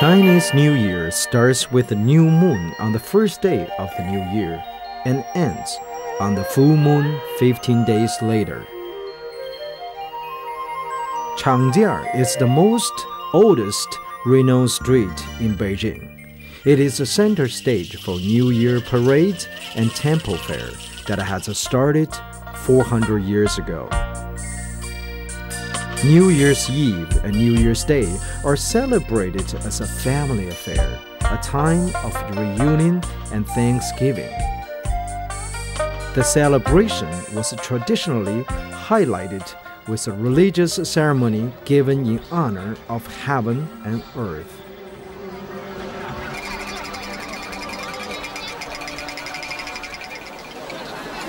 Chinese New Year starts with the new moon on the first day of the new year and ends on the full moon 15 days later. Changjie is the oldest renowned street in Beijing. It is the center stage for New Year parades and temple fair that has started 400 years ago. New Year's Eve and New Year's Day are celebrated as a family affair, a time of reunion and Thanksgiving. The celebration was traditionally highlighted with a religious ceremony given in honor of heaven and earth.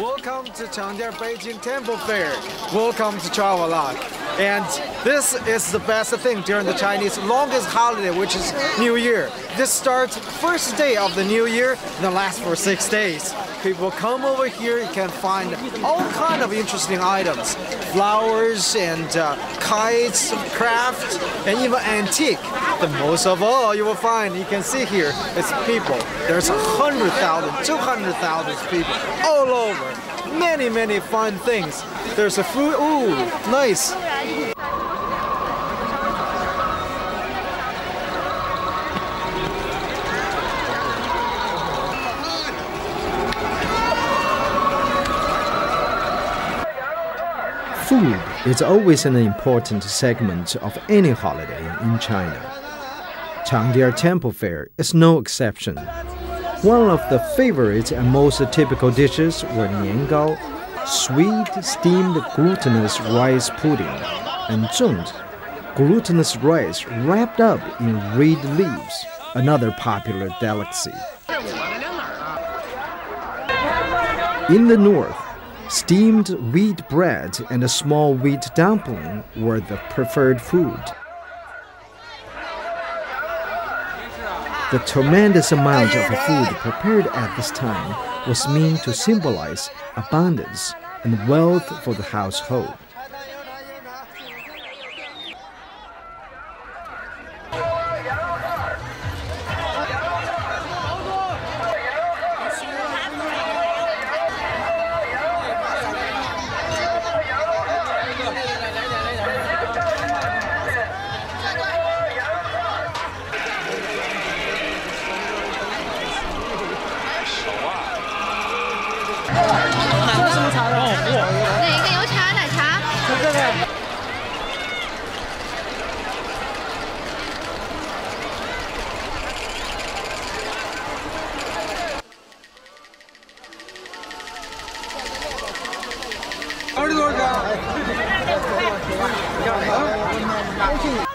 Welcome to Changjie Beijing Temple Fair. Welcome to Travelogue. And this is the best thing during the Chinese longest holiday, which is New Year. This starts first day of the New Year and lasts for 6 days. People come over here, you can find all kind of interesting items. Flowers and kites, crafts, and even antique. The most of all you will find, you can see here, it's people. There's 100,000, 200,000 people all over. Many fun things. There's a food, ooh, nice. Food is always an important segment of any holiday in China. Changjie Temple Fair is no exception. One of the favorite and most typical dishes were niangao, sweet steamed glutinous rice pudding, and zheng, glutinous rice wrapped up in reed leaves, another popular delicacy. In the north, steamed wheat bread and a small wheat dumpling were the preferred food. The tremendous amount of food prepared at this time was meant to symbolize abundance and wealth for the household.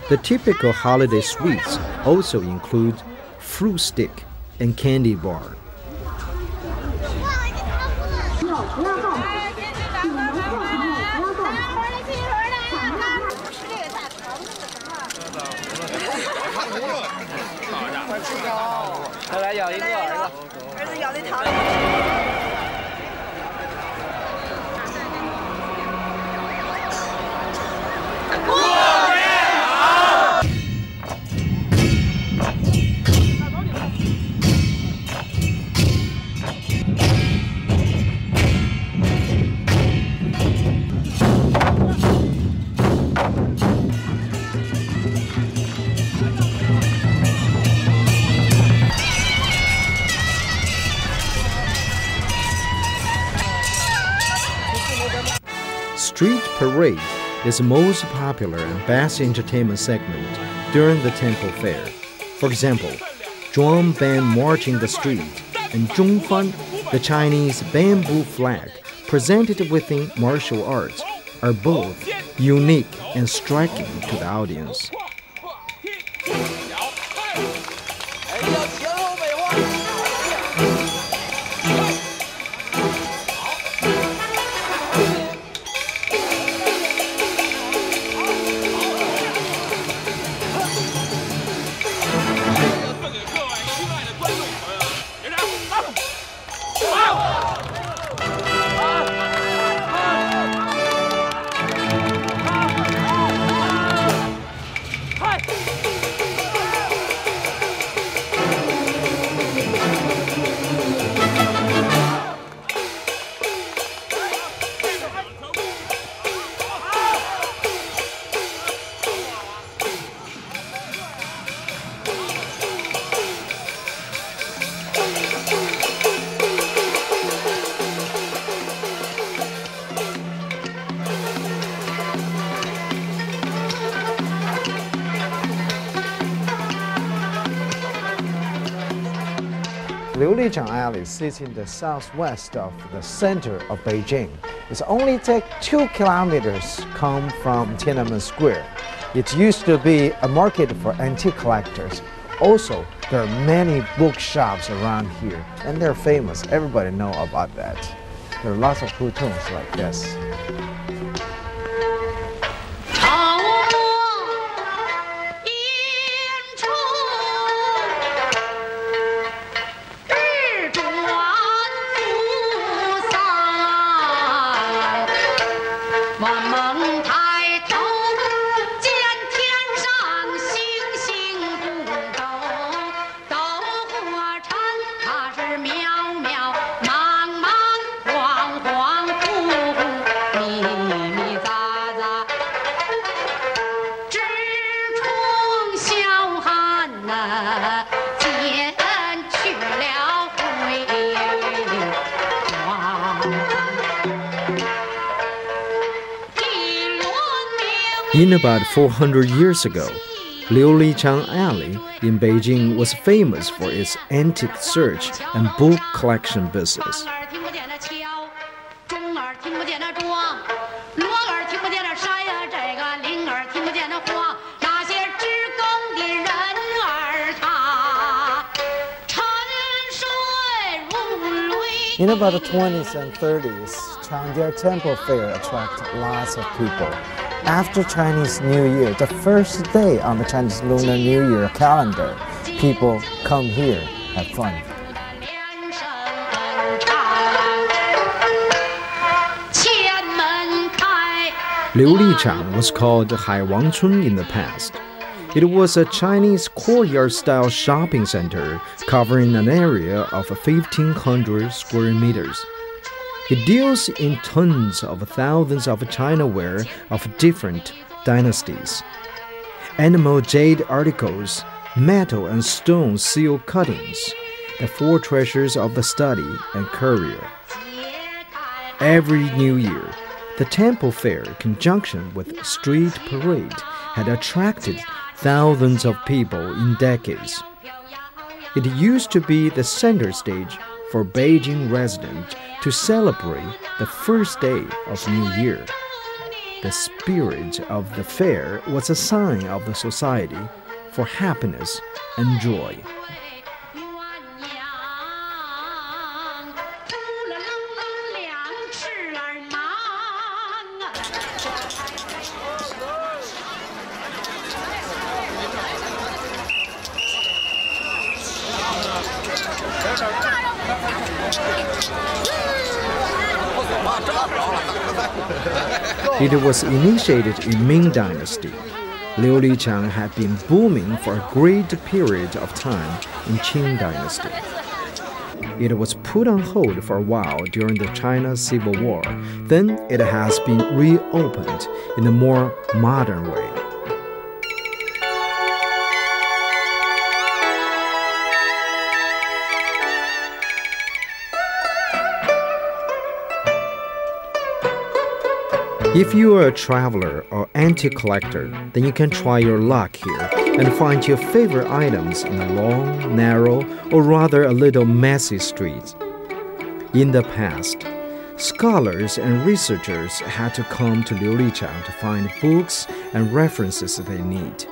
The typical holiday sweets also include fruit stick and candy bar. Street parade is the most popular and best entertainment segment during the temple fair. For example, drum band marching the street and zhongfan, the Chinese bamboo flag presented within martial arts, are both unique and striking to the audience. Liulichang Alley sits in the southwest of the center of Beijing. It only takes 2 kilometers come from Tiananmen Square. It used to be a market for antique collectors. Also, there are many bookshops around here, and they're famous. Everybody know about that. There are lots of hutongs like this. In about 400 years ago, Liulichang Alley in Beijing was famous for its antique search and book collection business. In about the 20s and 30s, Changjie Temple Fair attracted lots of people. After Chinese New Year, the first day on the Chinese Lunar New Year calendar, people come here, have fun. Liulichang was called Haiwangcun in the past. It was a Chinese courtyard-style shopping center covering an area of 1,500 square meters. It deals in tons of thousands of Chinaware of different dynasties. Animal jade articles, metal and stone seal cuttings, the 4 treasures of the study and courier. Every New Year, the temple fair in conjunction with street parade had attracted thousands of people in decades. It used to be the center stage for Beijing residents to celebrate the first day of New Year. The spirit of the fair was a sign of the society for happiness and joy. It was initiated in Ming Dynasty. Liulichang had been booming for a great period of time in Qing Dynasty. It was put on hold for a while during the China Civil War. Then it has been reopened in a more modern way. If you are a traveler or antique collector, then you can try your luck here and find your favorite items in a long, narrow, or rather a little messy street. In the past, scholars and researchers had to come to Liulichang to find books and references they need.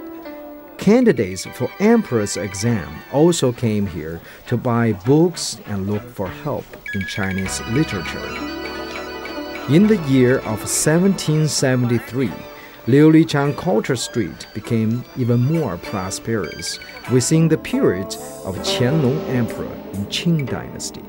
Candidates for emperor's exam also came here to buy books and look for help in Chinese literature. In the year of 1773, Liulichang Culture Street became even more prosperous within the period of Qianlong Emperor in Qing Dynasty.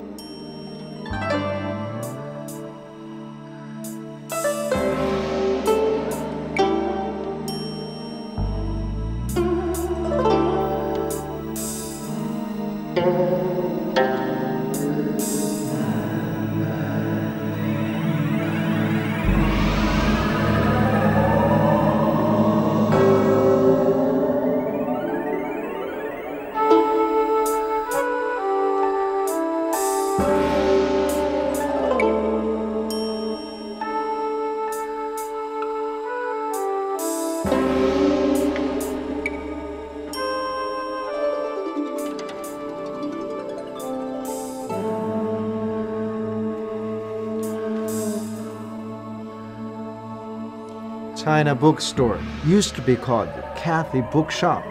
China Bookstore used to be called Cathay Bookshop.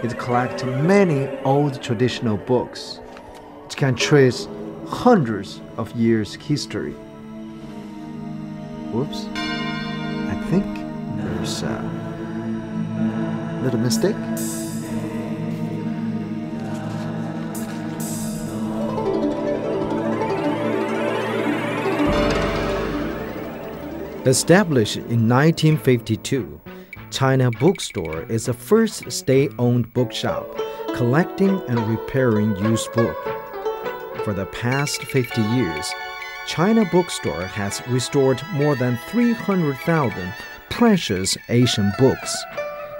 It collects many old traditional books. It can trace hundreds of years' history. Whoops. I think there's a little mistake. Established in 1952, China Bookstore is the first state-owned bookshop collecting and repairing used books. For the past 50 years, China Bookstore has restored more than 300,000 precious Asian books.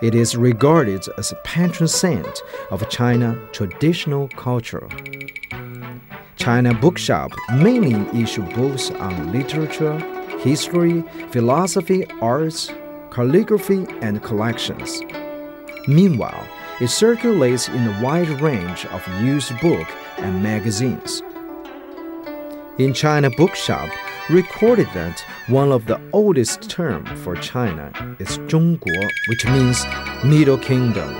It is regarded as a patron saint of China traditional culture. China Bookshop mainly issue books on literature, history, philosophy, arts, calligraphy, and collections. Meanwhile, it circulates in a wide range of used books and magazines. In China Bookshop, recorded that one of the oldest terms for China is 中国, which means Middle Kingdom.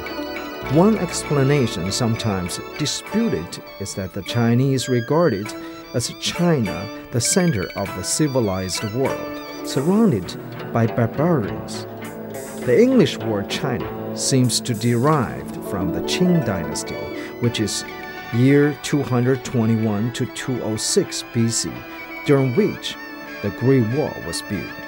One explanation sometimes disputed is that the Chinese regarded as China the center of the civilized world, surrounded by barbarians. The English word China seems to derive from the Qing dynasty, which is year 221 to 206 BC, during which the Great Wall was built.